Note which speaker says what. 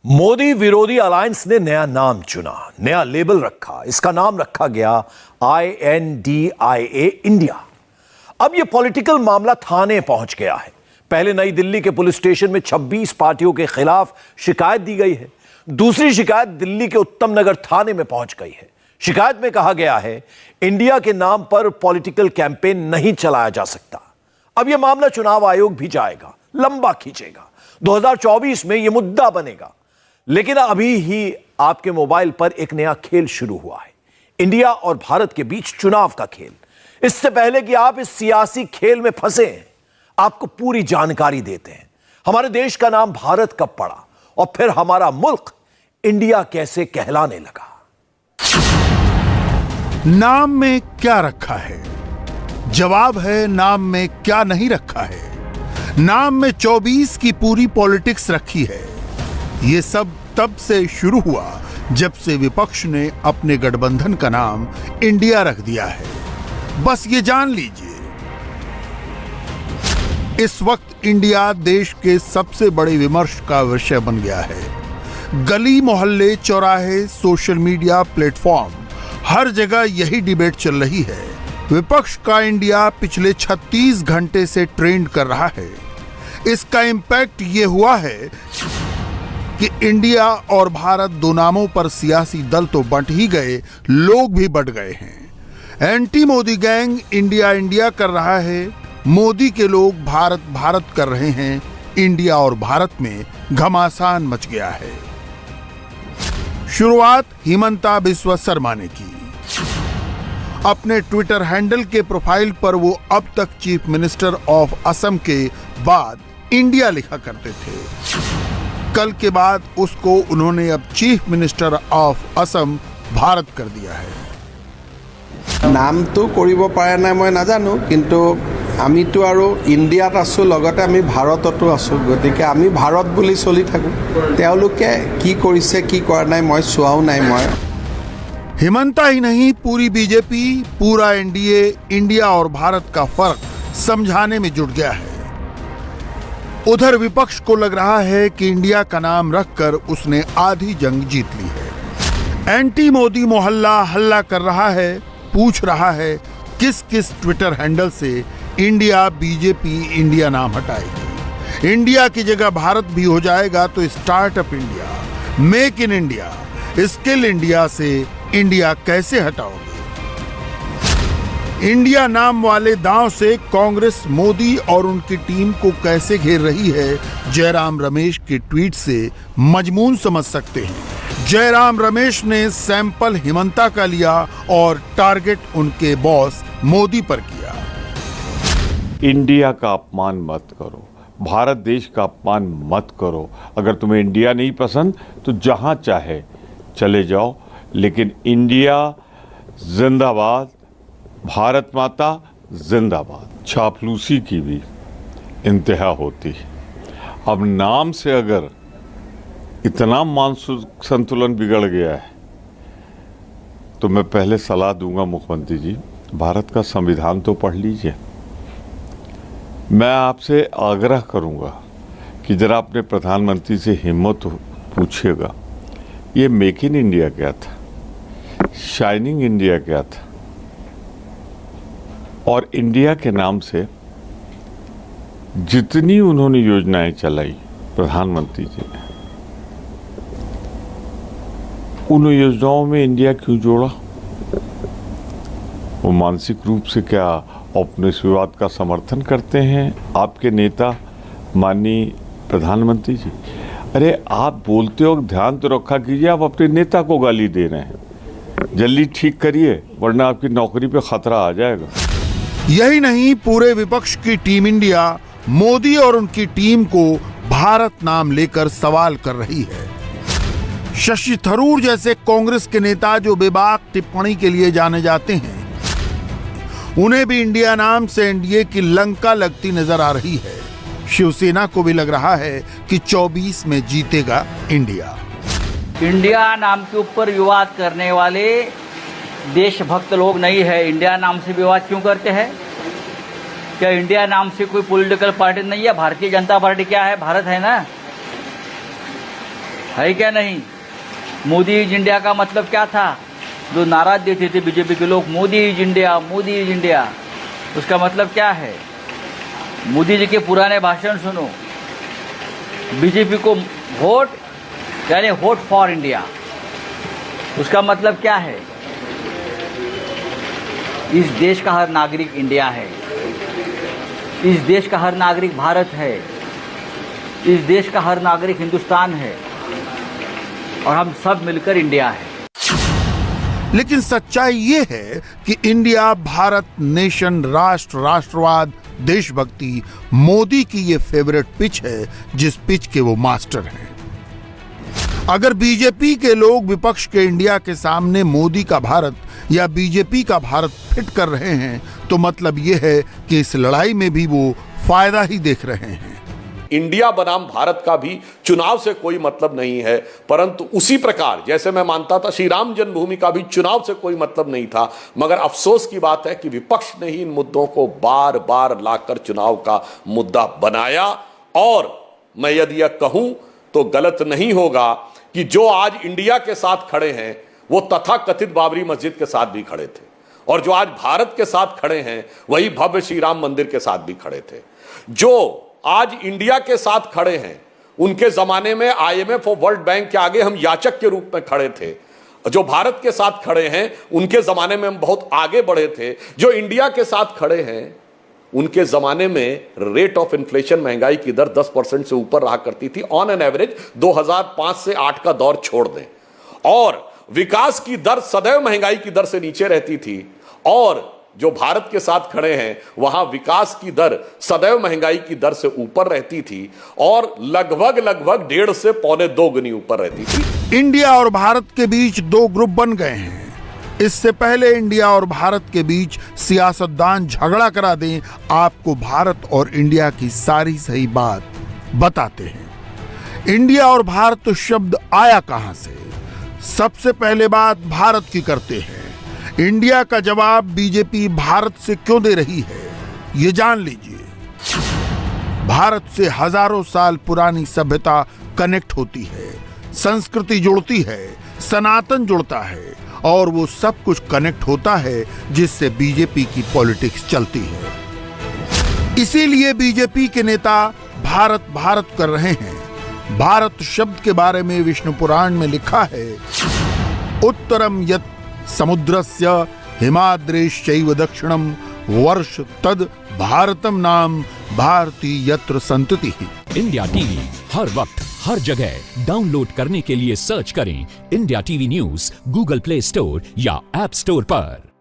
Speaker 1: मोदी विरोधी अलायंस ने नया नाम चुना, नया लेबल रखा। इसका नाम रखा गया INDIA इंडिया। अब यह पॉलिटिकल मामला थाने पहुंच गया है। पहले नई दिल्ली के पुलिस स्टेशन में 26 पार्टियों के खिलाफ शिकायत दी गई है। दूसरी शिकायत दिल्ली के उत्तम नगर थाने में पहुंच गई है। शिकायत में कहा गया है इंडिया के नाम पर पॉलिटिकल कैंपेन नहीं चलाया जा सकता। अब यह मामला चुनाव आयोग भी जाएगा, लंबा खींचेगा। 2024 में यह मुद्दा बनेगा। लेकिन अभी ही आपके मोबाइल पर एक नया खेल शुरू हुआ है, इंडिया और भारत के बीच चुनाव का खेल। इससे पहले कि आप इस सियासी खेल में फंसे, आपको पूरी जानकारी देते हैं। हमारे देश का नाम भारत कब पड़ा और फिर हमारा मुल्क इंडिया कैसे कहलाने लगा।
Speaker 2: नाम में क्या रखा है? जवाब है नाम में क्या नहीं रखा है। नाम में 24 की पूरी पॉलिटिक्स रखी है। ये सब तब से शुरू हुआ जब से विपक्ष ने अपने गठबंधन का नाम इंडिया रख दिया है। बस ये जान लीजिए, इस वक्त इंडिया देश के सबसे बड़े विमर्श का विषय बन गया है। गली मोहल्ले, चौराहे, सोशल मीडिया प्लेटफॉर्म, हर जगह यही डिबेट चल रही है। विपक्ष का इंडिया पिछले 36 घंटे से ट्रेंड कर रहा है। इसका इंपैक्ट ये हुआ है कि इंडिया और भारत दो नामों पर सियासी दल तो बंट ही गए, लोग भी बंट गए हैं। Anti Modi gang India India कर रहा है, मोदी के लोग भारत भारत कर रहे हैं। इंडिया और भारत में घमासान मच गया है। शुरुआत हिमंता बिस्वा शर्मा ने की। अपने ट्विटर हैंडल के प्रोफाइल पर वो अब तक चीफ मिनिस्टर ऑफ असम के बाद इंडिया लिखा करते थे। कल के बाद उसको उन्होंने अब chief minister of Assam Bharat कर दिया है।
Speaker 3: नाम तो करिब पारे ना मैं नाजानो, किंतु आमितो आरो इंडियात आसो, लगते आमी भारततो आसो। गतिके आमी भारत बुली चली थाकো। तेओलोके की करिसे की কৰা নাই মই চোৱাও নাই। মই
Speaker 2: हिमंता ही नहीं, पूरी बीजेपी, पूरा एनडीए इंडिया और भारत का फर्क समझाने में जुट गया है। उधर विपक्ष को लग रहा है कि इंडिया का नाम रखकर उसने आधी जंग जीत ली है। एंटी मोदी मोहल्ला हल्ला कर रहा है, पूछ रहा है किस किस ट्विटर हैंडल से इंडिया बीजेपी इंडिया नाम हटाएगी। इंडिया की जगह भारत भी हो जाएगा तो startup India, make in India, skill India से इंडिया कैसे हटाओगे? इंडिया नाम वाले दांव से कांग्रेस मोदी और उनकी टीम को कैसे घेर रही है, जयराम रमेश के ट्वीट से मजमून समझ सकते हैं। जयराम रमेश ने सैंपल हिमंता का लिया और टारगेट उनके बॉस मोदी पर किया।
Speaker 4: इंडिया का अपमान मत करो, भारत देश का अपमान मत करो। अगर तुम्हें इंडिया नहीं पसंद तो जहां चाहे चले जाओ, लेकिन इंडिया जिंदाबाद, भारत माता जिंदाबाद। चापलूसी की भी इंतहा होती है। अब नाम से अगर इतना मानसिक संतुलन बिगड़ गया है तो मैं पहले सलाह दूंगा मुख्यमंत्री जी, भारत का संविधान तो पढ़ लीजिए। मैं आपसे आग्रह करूंगा कि जरा अपने प्रधानमंत्री से हिम्मत पूछिएगा, ये मेक इन इंडिया क्या था, शाइनिंग इंडिया क्या था, और इंडिया के नाम से जितनी उन्होंने योजनाएं चलाई प्रधानमंत्री जी ने, उन योजनाओं में इंडिया क्यों जोड़ा? वो मानसिक रूप से क्या औपनिवेशवाद का समर्थन करते हैं आपके नेता माननीय प्रधानमंत्री जी? अरे आप बोलते हो, ध्यान तो रखा कीजिए, आप अपने नेता को गाली दे रहे हैं। जल्दी ठीक करिए वरना आपकी नौकरी पे खतरा आ जाएगा।
Speaker 2: यही नहीं, पूरे विपक्ष की टीम इंडिया मोदी और उनकी टीम को भारत नाम लेकर सवाल कर रही है। शशि थरूर जैसे कांग्रेस के नेता जो बेबाक टिप्पणी के लिए जाने जाते हैं, उन्हें भी इंडिया नाम से एनडीए की लंका लगती नजर आ रही है। शिवसेना को भी लग रहा है कि 24 में जीतेगा इंडिया।
Speaker 5: इंडिया नाम के ऊपर विवाद करने वाले देशभक्त लोग नहीं है। इंडिया नाम से विवाद क्यों करते हैं? क्या इंडिया नाम से कोई पॉलिटिकल पार्टी नहीं है? भारतीय जनता पार्टी क्या है? भारत है ना। है क्या नहीं? मोदी इज इंडिया का मतलब क्या था? जो नाराज देते थे बीजेपी के लोग, Modi is India, Modi is India, उसका मतलब क्या है? मोदी जी के पुराने भाषण सुनो। बीजेपी को वोट यानी वोट फॉर इंडिया, उसका मतलब क्या है? इस देश का हर नागरिक इंडिया है, इस देश का हर नागरिक भारत है, इस देश का हर नागरिक हिंदुस्तान है, और हम सब मिलकर इंडिया है।
Speaker 2: लेकिन सच्चाई ये है कि इंडिया, भारत, नेशन, राष्ट्र, राष्ट्रवाद, देशभक्ति मोदी की ये फेवरेट पिच है, जिस पिच के वो मास्टर हैं। अगर बीजेपी के लोग विपक्ष के इंडिया के सामने मोदी का भारत या बीजेपी का भारत फिट कर रहे हैं, तो मतलब ये है कि इस लड़ाई में भी वो फायदा ही देख रहे हैं।
Speaker 6: इंडिया बनाम भारत का भी चुनाव से कोई मतलब नहीं है, परंतु उसी प्रकार जैसे मैं मानता था श्री राम जन्मभूमि का भी चुनाव से कोई मतलब नहीं था, मगर अफसोस की बात है कि विपक्ष ने ही इन मुद्दों को बार बार लाकर चुनाव का मुद्दा बनाया। और मैं यदि यह कहूं तो गलत नहीं होगा कि जो आज इंडिया के साथ खड़े हैं वो तथाकथित बाबरी मस्जिद के साथ भी खड़े थे, और जो आज भारत के साथ खड़े हैं वही भव्य श्री राम मंदिर के साथ भी खड़े थे। जो आज इंडिया के साथ खड़े हैं उनके जमाने में IMF और वर्ल्ड बैंक के आगे हम याचक के रूप में खड़े थे। जो भारत के साथ खड़े हैं उनके जमाने में हम बहुत आगे बढ़े थे। जो इंडिया के साथ खड़े हैं उनके जमाने में रेट ऑफ इन्फ्लेशन, महंगाई की दर 10% से ऊपर रहा करती थी ऑन एन एवरेज। 2005 से 8 का दौर छोड़ दें, और विकास की दर सदैव महंगाई की दर से नीचे रहती थी। और जो भारत के साथ खड़े हैं वहां विकास की दर सदैव महंगाई की दर से ऊपर रहती थी, और लगभग 1.5 से 1.25 गुनी ऊपर रहती थी।
Speaker 2: इंडिया और भारत के बीच दो ग्रुप बन गए हैं। इससे पहले इंडिया और भारत के बीच सियासतदान झगड़ा करा दें, आपको भारत और इंडिया की सारी सही बात बताते हैं। इंडिया और भारत शब्द आया कहां से? सबसे पहले बात भारत की करते हैं। इंडिया का जवाब बीजेपी भारत से क्यों दे रही है, ये जान लीजिए। भारत से हजारों साल पुरानी सभ्यता कनेक्ट होती है, संस्कृति जुड़ती है, सनातन जुड़ता है, और वो सब कुछ कनेक्ट होता है जिससे बीजेपी की पॉलिटिक्स चलती है। इसीलिए बीजेपी के नेता भारत भारत कर रहे हैं। भारत शब्द के बारे में विष्णु पुराण में लिखा है, उत्तरम यत् समुद्रस्य हिमाद्रेश्चैव दक्षिणम वर्ष तद भारतम नाम भारती यत्र संतति।
Speaker 7: इंडिया टीवी हर वक्त हर जगह डाउनलोड करने के लिए सर्च करें India TV news Google play store या ऐप स्टोर पर।